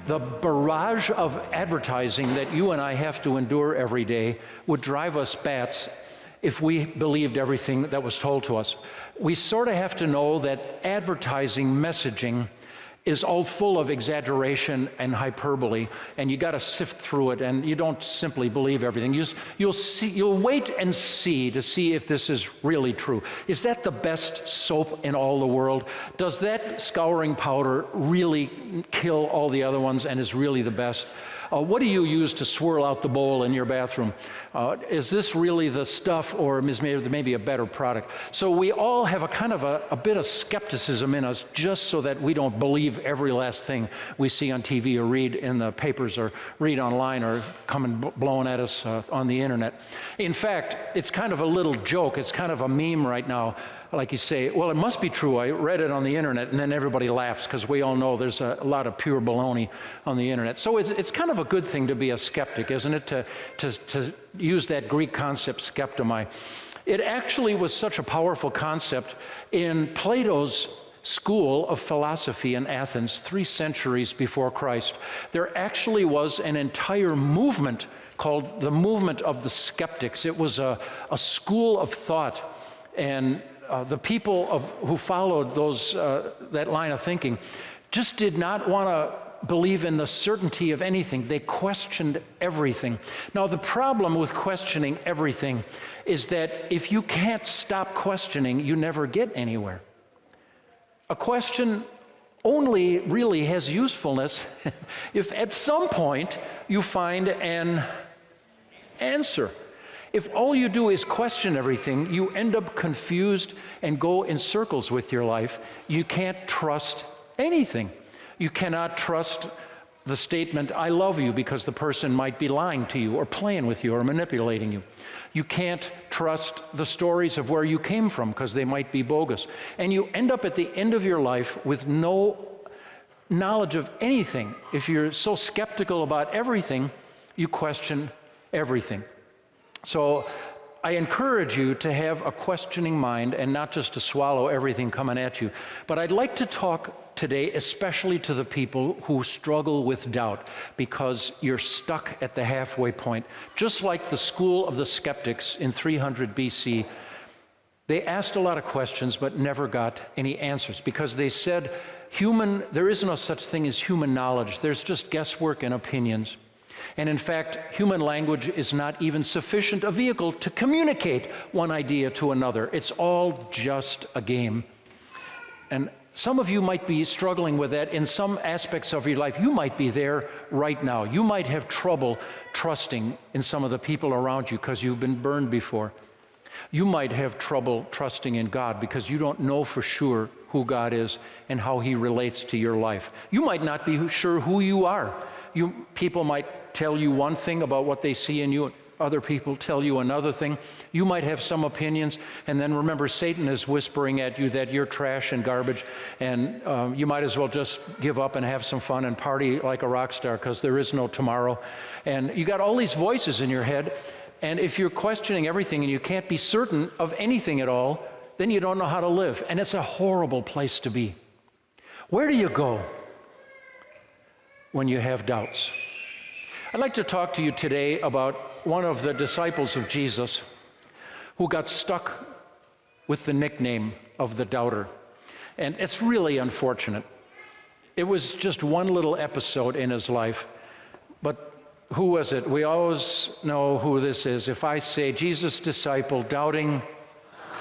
The barrage of advertising that you and I have to endure every day would drive us bats if we believed everything that was told to us. We sort of have to know that advertising messaging is all full of exaggeration and hyperbole, and you got to sift through it, and you don't simply believe everything. You'll wait and see to see if this is really true. Is that the best soap in all the world? Does that scouring powder really kill all the other ones and is really the best? What do you use to swirl out the bowl in your bathroom? Is this really the stuff, or is maybe a better product? So we all have a kind of a bit of skepticism in us, just so that we don't believe every last thing we see on TV or read in the papers or read online or come blowing at us on the internet. In fact, it's kind of a little joke. It's kind of a meme right now. Like you say, well, it must be true. I read it on the internet, and then everybody laughs because we all know there's a lot of pure baloney on the internet. So it's kind of a good thing to be a skeptic, isn't it? To use that Greek concept, skeptomai. It actually was such a powerful concept in Plato's school of philosophy in Athens 3 centuries before Christ. There actually was an entire movement called the movement of the skeptics. It was a school of thought, and the people who followed that line of thinking just did not want to believe in the certainty of anything. They questioned everything. Now, the problem with questioning everything is that if you can't stop questioning, you never get anywhere. A question only really has usefulness if at some point you find an answer. If all you do is question everything, you end up confused and go in circles with your life. You can't trust anything. You cannot trust the statement, I love you, because the person might be lying to you or playing with you or manipulating you. You can't trust the stories of where you came from because they might be bogus. And you end up at the end of your life with no knowledge of anything. If you're so skeptical about everything, you question everything. So I encourage you to have a questioning mind and not just to swallow everything coming at you. But I'd like to talk today especially to the people who struggle with doubt because you're stuck at the halfway point. Just like the school of the skeptics in 300 BC, they asked a lot of questions but never got any answers because they said, there is no such thing as human knowledge. There's just guesswork and opinions. And in fact, human language is not even sufficient a vehicle to communicate one idea to another. It's all just a game. And some of you might be struggling with that in some aspects of your life. You might be there right now. You might have trouble trusting in some of the people around you because you've been burned before. You might have trouble trusting in God because you don't know for sure who God is and how He relates to your life. You might not be sure who you are. People might tell you one thing about what they see in you, other people tell you another thing. You might have some opinions, and then remember, Satan is whispering at you that you're trash and garbage, and you might as well just give up and have some fun and party like a rock star because there is no tomorrow. And you got all these voices in your head, and if you're questioning everything and you can't be certain of anything at all, then you don't know how to live, and it's a horrible place to be. Where do you go when you have doubts? I'd like to talk to you today about one of the disciples of Jesus who got stuck with the nickname of the doubter. And it's really unfortunate. It was just one little episode in his life. But who was it? We always know who this is. If I say Jesus' disciple, doubting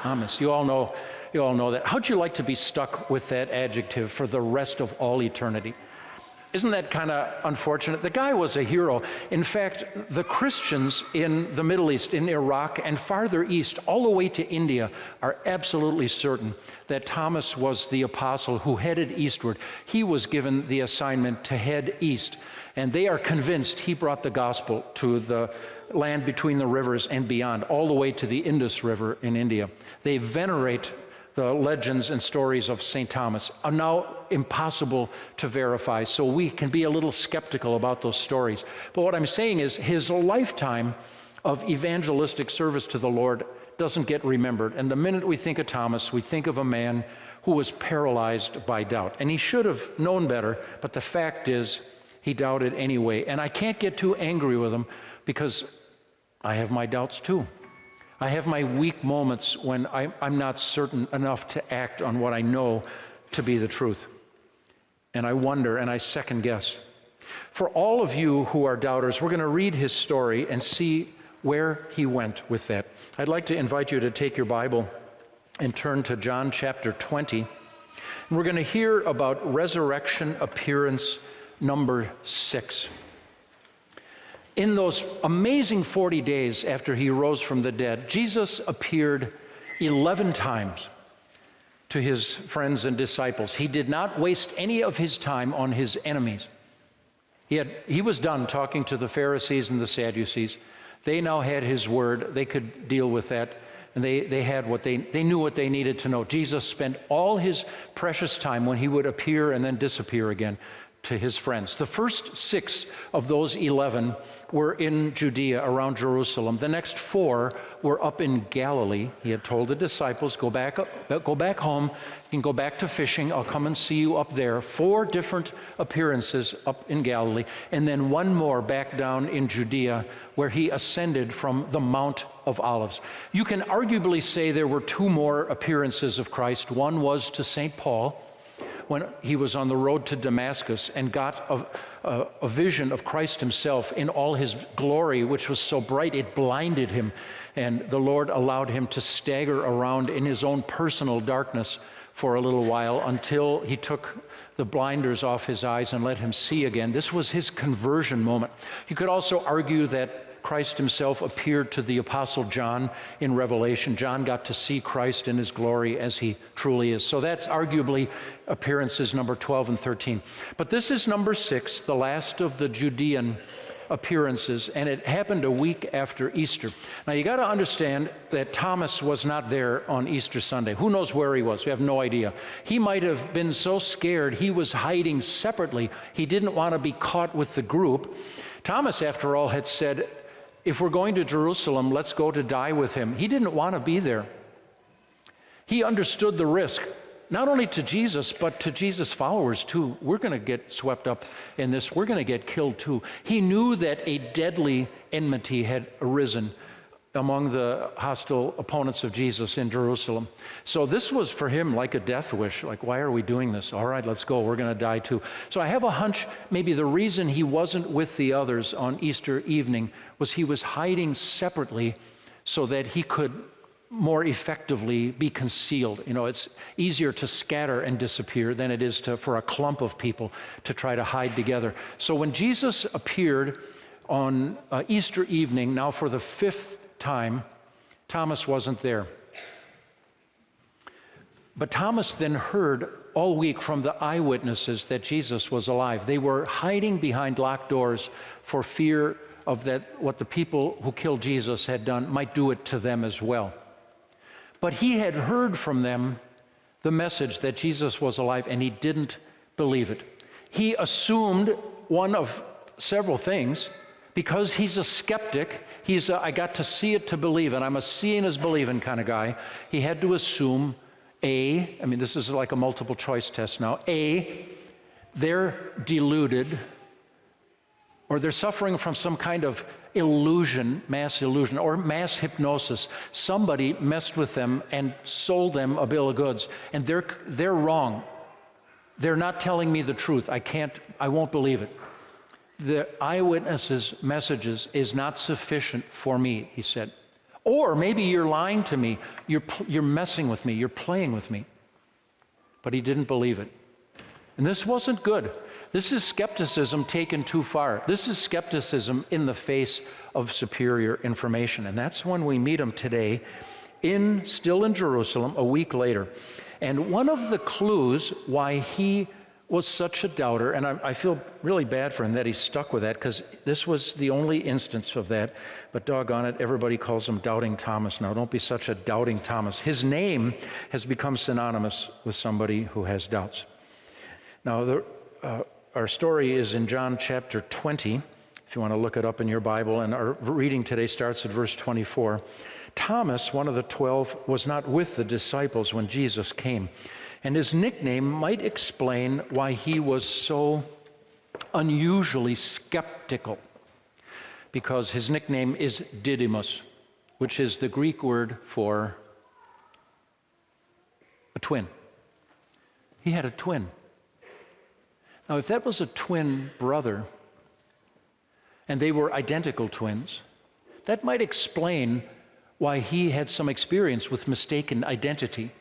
Thomas, you all know that. How'd you like to be stuck with that adjective for the rest of all eternity? Isn't that kind of unfortunate? The guy was a hero. In fact, the Christians in the Middle East, in Iraq, and farther east, all the way to India, are absolutely certain that Thomas was the apostle who headed eastward. He was given the assignment to head east, and they are convinced he brought the gospel to the land between the rivers and beyond, all the way to the Indus River in India. They venerate the legends and stories of St. Thomas are now impossible to verify, so we can be a little skeptical about those stories. But what I'm saying is his lifetime of evangelistic service to the Lord doesn't get remembered. And the minute we think of Thomas, we think of a man who was paralyzed by doubt. And he should have known better, but the fact is, he doubted anyway. And I can't get too angry with him because I have my doubts too. I have my weak moments when I'm not certain enough to act on what I know to be the truth. And I wonder and I second guess. For all of you who are doubters, we're going to read his story and see where he went with that. I'd like to invite you to take your Bible and turn to John chapter 20. And we're going to hear about resurrection appearance number 6. In those amazing 40 days after he rose from the dead, Jesus appeared 11 times to his friends and disciples. He did not waste any of his time on his enemies. He was done talking to the Pharisees and the Sadducees. They now had his word. They could deal with that. And they had what they knew what they needed to know. Jesus spent all his precious time when he would appear and then disappear again to his friends. The first 6 of those 11 were in Judea around Jerusalem. The next 4 were up in Galilee. He had told the disciples, go back home, you can go back to fishing, I'll come and see you up there. 4 different appearances up in Galilee, and then 1 more back down in Judea where he ascended from the Mount of Olives. You can arguably say there were 2 more appearances of Christ. One was to St. Paul, when he was on the road to Damascus and got a vision of Christ himself in all his glory, which was so bright it blinded him. And the Lord allowed him to stagger around in his own personal darkness for a little while until he took the blinders off his eyes and let him see again. This was his conversion moment. You could also argue that Christ himself appeared to the Apostle John in Revelation. John got to see Christ in his glory as he truly is. So that's arguably appearances number 12 and 13. But this is number 6, the last of the Judean appearances, and it happened a week after Easter. Now you got to understand that Thomas was not there on Easter Sunday. Who knows where he was? We have no idea. He might have been so scared he was hiding separately. He didn't want to be caught with the group. Thomas, after all, had said, if we're going to Jerusalem, let's go to die with him. He didn't want to be there. He understood the risk, not only to Jesus, but to Jesus' followers too. We're going to get swept up in this. We're going to get killed too. He knew that a deadly enmity had arisen among the hostile opponents of Jesus in Jerusalem. So this was for him like a death wish. Like, why are we doing this? All right, let's go. We're going to die too. So I have a hunch maybe the reason he wasn't with the others on Easter evening was he was hiding separately so that he could more effectively be concealed. You know, it's easier to scatter and disappear than it is for a clump of people to try to hide together. So when Jesus appeared on Easter evening, now for the 5th time, Thomas wasn't there. But Thomas then heard all week from the eyewitnesses that Jesus was alive. They were hiding behind locked doors for fear of that what the people who killed Jesus had done might do it to them as well. But he had heard from them the message that Jesus was alive, and he didn't believe it. He assumed one of several things. Because he's a skeptic, I got to see it to believe it. I'm a seeing is believing kind of guy. He had to assume this is like a multiple choice test now. They're deluded, or they're suffering from some kind of illusion, mass illusion, or mass hypnosis. Somebody messed with them and sold them a bill of goods, and they're wrong. They're not telling me the truth. I won't believe it. The eyewitnesses' messages is not sufficient for me, he said. Or maybe you're lying to me. You're messing with me. You're playing with me. But he didn't believe it. And this wasn't good. This is skepticism taken too far. This is skepticism in the face of superior information. And that's when we meet him today, still in Jerusalem, a week later. And one of the clues why he was such a doubter, and I feel really bad for him that he's stuck with that, because this was the only instance of that, but doggone it, everybody calls him Doubting Thomas now. Don't be such a Doubting Thomas. His name has become synonymous with somebody who has doubts. Now, our story is in John chapter 20, if you want to look it up in your Bible, and our reading today starts at verse 24. Thomas, one of the 12, was not with the disciples when Jesus came. And his nickname might explain why he was so unusually skeptical, because his nickname is Didymus, which is the Greek word for a twin. He had a twin. Now, if that was a twin brother, and they were identical twins, that might explain why he had some experience with mistaken identity.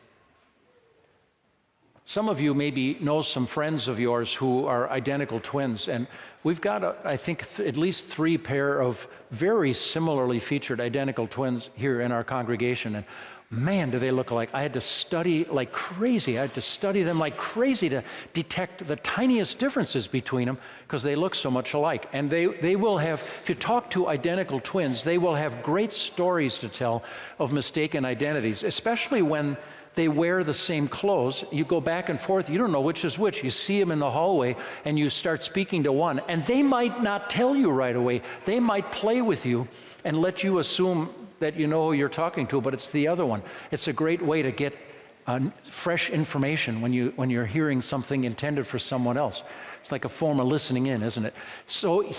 Some of you maybe know some friends of yours who are identical twins, and we've got, I think, at least 3 pair of very similarly featured identical twins here in our congregation, and man, do they look alike. I had to study like crazy. I had to study them like crazy to detect the tiniest differences between them because they look so much alike. And they will have, if you talk to identical twins, they will have great stories to tell of mistaken identities, especially when they wear the same clothes. You go back and forth, you don't know which is which. You see them in the hallway and you start speaking to one, and they might not tell you right away. They might play with you and let you assume that you know who you're talking to, but it's the other one. It's a great way to get fresh information when you're hearing something intended for someone else. It's like a form of listening in, isn't it? So,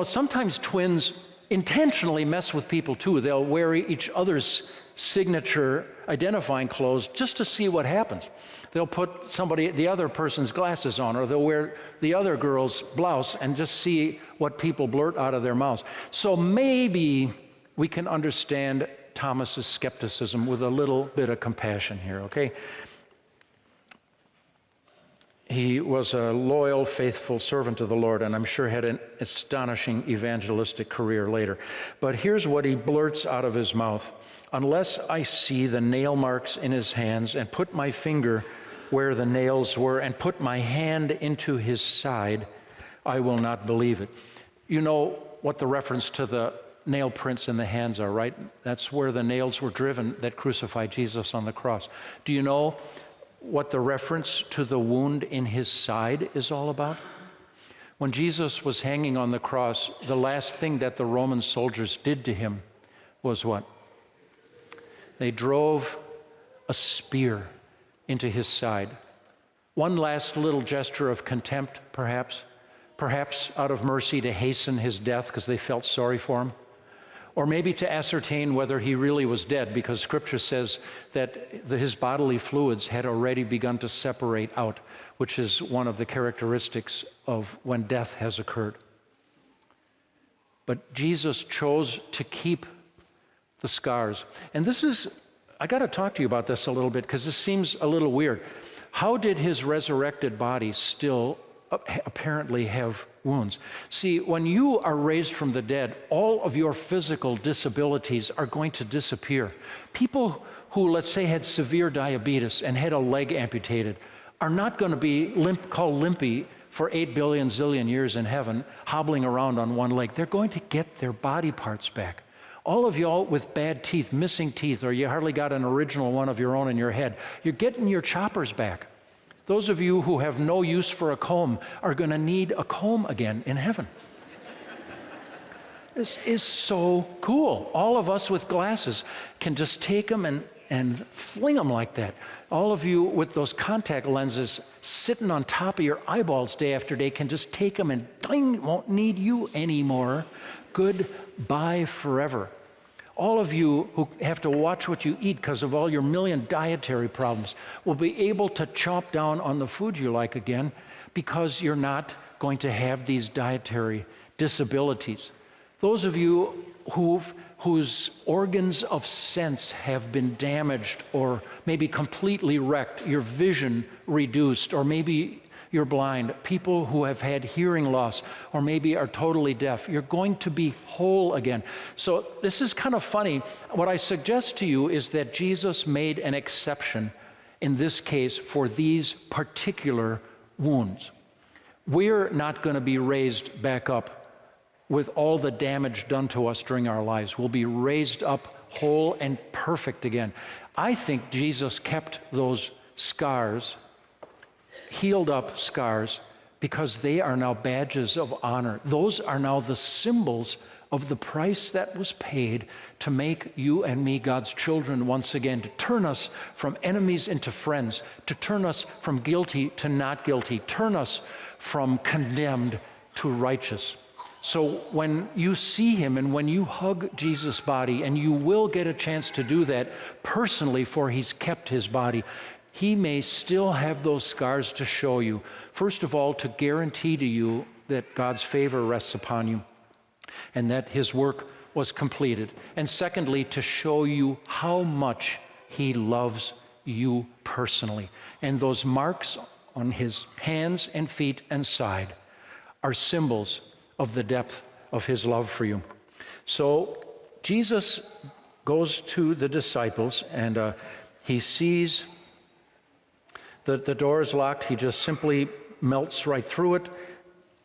sometimes twins intentionally mess with people too. They'll wear each other's signature identifying clothes just to see what happens. They'll put the other person's glasses on, or they'll wear the other girl's blouse and just see what people blurt out of their mouths. So maybe we can understand Thomas's skepticism with a little bit of compassion here, okay? He was a loyal, faithful servant of the Lord, and I'm sure had an astonishing evangelistic career later. But here's what he blurts out of his mouth: "Unless I see the nail marks in his hands and put my finger where the nails were and put my hand into his side, I will not believe it." You know what the reference to the nail prints in the hands are, right? That's where the nails were driven that crucified Jesus on the cross. Do you know what the reference to the wound in his side is all about? When Jesus was hanging on the cross, the last thing that the Roman soldiers did to him was what? They drove a spear into his side. One last little gesture of contempt, perhaps out of mercy to hasten his death because they felt sorry for him. Or maybe to ascertain whether he really was dead, because Scripture says that his bodily fluids had already begun to separate out, which is one of the characteristics of when death has occurred. But Jesus chose to keep the scars. And I got to talk to you about this a little bit, because this seems a little weird. How did his resurrected body still apparently have wounds? See, when you are raised from the dead, all of your physical disabilities are going to disappear. People who, let's say, had severe diabetes and had a leg amputated are not going to be called limpy for 8 billion zillion years in heaven, hobbling around on one leg. They're going to get their body parts back. All of y'all with bad teeth, missing teeth, or you hardly got an original one of your own in your head, you're getting your choppers back. Those of you who have no use for a comb are going to need a comb again in heaven. This is so cool. All of us with glasses can just take them and fling them like that. All of you with those contact lenses sitting on top of your eyeballs day after day can just take them and ding, won't need you anymore. Goodbye forever. All of you who have to watch what you eat because of all your million dietary problems will be able to chomp down on the food you like again, because you're not going to have these dietary disabilities. Those of you whose organs of sense have been damaged or maybe completely wrecked, your vision reduced, or maybe you're blind, people who have had hearing loss, or maybe are totally deaf, you're going to be whole again. So this is kind of funny. What I suggest to you is that Jesus made an exception in this case for these particular wounds. We're not going to be raised back up with all the damage done to us during our lives. We'll be raised up whole and perfect again. I think Jesus kept those scars, healed up scars, because they are now badges of honor. Those are now the symbols of the price that was paid to make you and me God's children once again, to turn us from enemies into friends, to turn us from guilty to not guilty, turn us from condemned to righteous. So when you see him and when you hug Jesus' body, and you will get a chance to do that personally, for he's kept his body, he may still have those scars to show you. First of all, to guarantee to you that God's favor rests upon you and that his work was completed. And secondly, to show you how much he loves you personally. And those marks on his hands and feet and side are symbols of the depth of his love for you. So Jesus goes to the disciples, and he sees that the door is locked. He just simply melts right through it.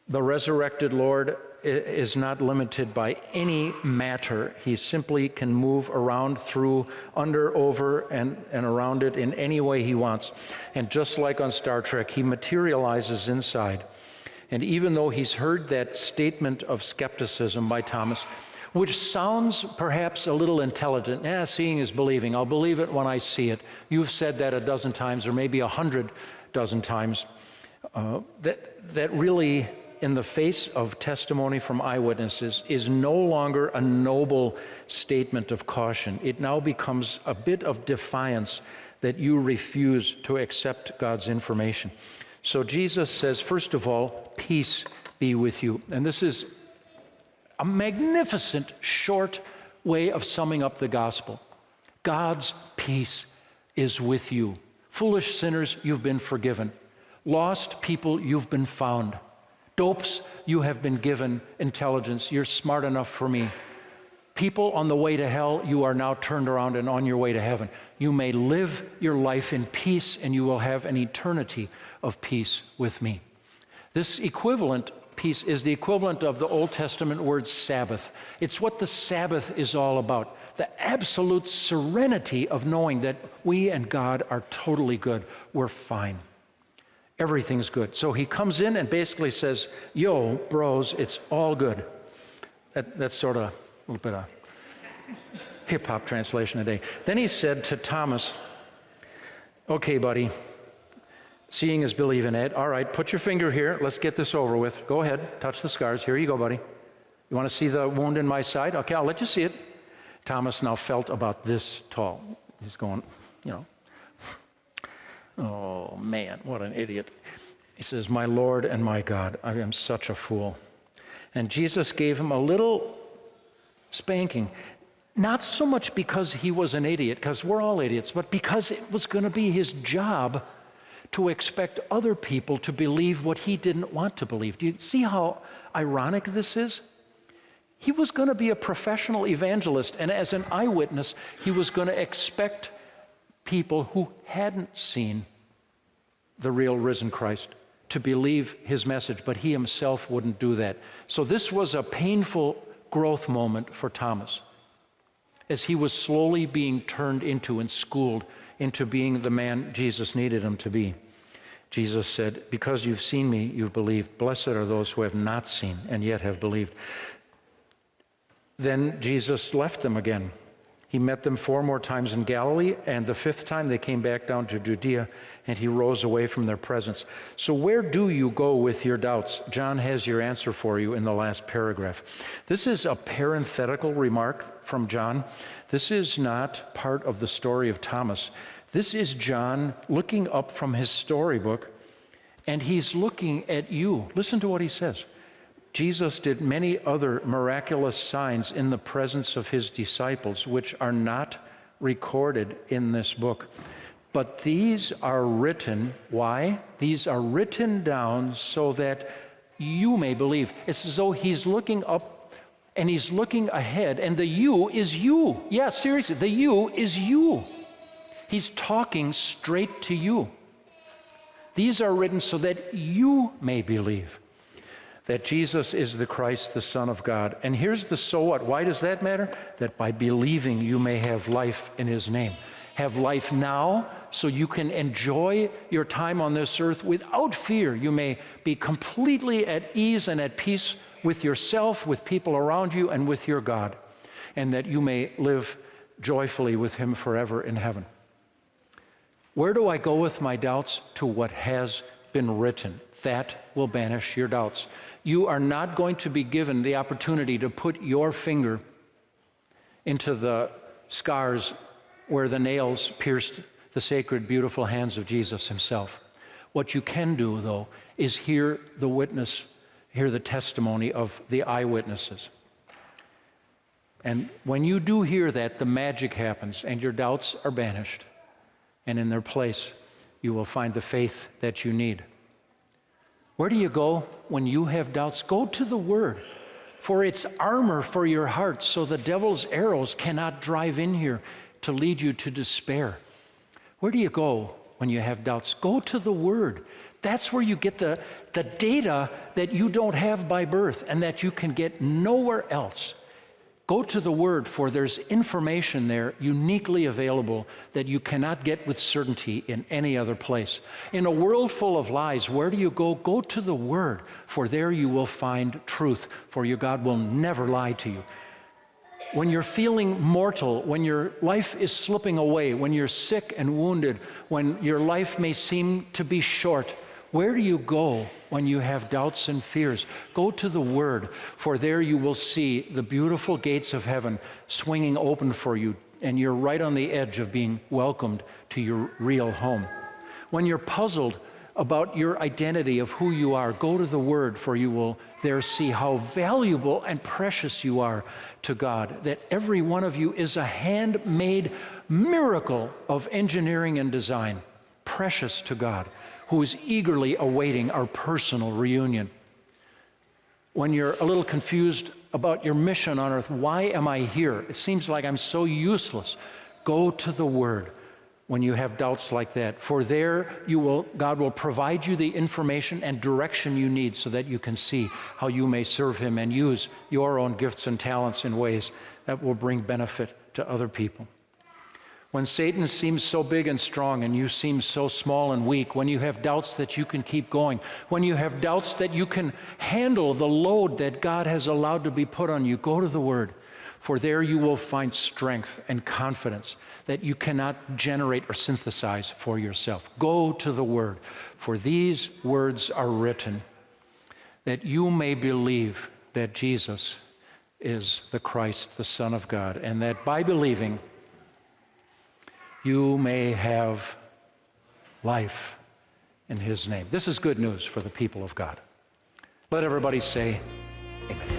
The resurrected Lord is not limited by any matter. He simply can move around, through, under, over, and around it in any way he wants. And just like on Star Trek, he materializes inside. And even though he's heard that statement of skepticism by Thomas, which sounds perhaps a little intelligent, seeing is believing. I'll believe it when I see it. You've said that a dozen times, or maybe 100 dozen times. That really, in the face of testimony from eyewitnesses, is no longer a noble statement of caution. It now becomes a bit of defiance that you refuse to accept God's information. So Jesus says, first of all, peace be with you. And this is a magnificent short way of summing up the gospel. God's peace is with you. Foolish sinners, you've been forgiven. Lost people, you've been found. Dopes, you have been given intelligence. You're smart enough for me. People on the way to hell, you are now turned around and on your way to heaven. You may live your life in peace, and you will have an eternity of peace with me. This equivalent peace is the equivalent of the Old Testament word Sabbath. It's what the Sabbath is all about. The absolute serenity of knowing that we and God are totally good. We're fine. Everything's good. So he comes in and basically says, yo, bros, it's all good. That's sort of a little bit of hip-hop translation today. Then he said to Thomas, okay, buddy, seeing is believing, Ed. All right, put your finger here. Let's get this over with. Go ahead, touch the scars. Here you go, buddy. You want to see the wound in my side? Okay, I'll let you see it. Thomas now felt about this tall. He's going, oh, man, what an idiot. He says, my Lord and my God, I am such a fool. And Jesus gave him a little spanking, not so much because he was an idiot, because we're all idiots, but because it was going to be his job to expect other people to believe what he didn't want to believe. Do you see how ironic this is? He was going to be a professional evangelist, and as an eyewitness, he was going to expect people who hadn't seen the real risen Christ to believe his message, but he himself wouldn't do that. So this was a painful growth moment for Thomas, as he was slowly being turned into and schooled into being the man Jesus needed him to be. Jesus said, because you've seen me, you've believed. Blessed are those who have not seen and yet have believed. Then Jesus left them again. He met them 4 more times in Galilee, and the 5th time they came back down to Judea, and he rose away from their presence. So where do you go with your doubts? John has your answer for you in the last paragraph. This is a parenthetical remark from John. This is not part of the story of Thomas. This is John looking up from his storybook, and he's looking at you. Listen to what he says. Jesus did many other miraculous signs in the presence of his disciples, which are not recorded in this book. But these are written, why? These are written down so that you may believe. It's as though he's looking up and he's looking ahead, and the you is you. Yeah, seriously, the you is you. He's talking straight to you. These are written so that you may believe that Jesus is the Christ, the Son of God. And here's the so what. Why does that matter? That by believing you may have life in his name. Have life now so you can enjoy your time on this earth without fear. You may be completely at ease and at peace with yourself, with people around you, and with your God. And that you may live joyfully with him forever in heaven. Where do I go with my doubts? To what has been written. That will banish your doubts. You are not going to be given the opportunity to put your finger into the scars where the nails pierced the sacred, beautiful hands of Jesus himself. What you can do, though, is hear the witness, hear the testimony of the eyewitnesses. And when you do hear that, the magic happens and your doubts are banished. And in their place, you will find the faith that you need. Where do you go when you have doubts? Go to the Word, for it's armor for your heart, so the devil's arrows cannot drive in here to lead you to despair. Where do you go when you have doubts? Go to the Word. That's where you get the data that you don't have by birth and that you can get nowhere else. Go to the Word, for there's information there uniquely available that you cannot get with certainty in any other place. In a world full of lies, where do you go? Go to the Word, for there you will find truth, for your God will never lie to you. When you're feeling mortal, when your life is slipping away, when you're sick and wounded, when your life may seem to be short, where do you go when you have doubts and fears? Go to the Word, for there you will see the beautiful gates of heaven swinging open for you, and you're right on the edge of being welcomed to your real home. When you're puzzled about your identity of who you are, go to the Word, for you will there see how valuable and precious you are to God, that every one of you is a handmade miracle of engineering and design, precious to God, who is eagerly awaiting our personal reunion. When you're a little confused about your mission on earth, why am I here? It seems like I'm so useless. Go to the Word when you have doubts like that, for there God will provide you the information and direction you need so that you can see how you may serve Him and use your own gifts and talents in ways that will bring benefit to other people. When Satan seems so big and strong and you seem so small and weak, when you have doubts that you can keep going, when you have doubts that you can handle the load that God has allowed to be put on you, go to the Word, for there you will find strength and confidence that you cannot generate or synthesize for yourself. Go to the Word, for these words are written that you may believe that Jesus is the Christ, the Son of God, and that by believing, you may have life in His name. This is good news for the people of God. Let everybody say, amen.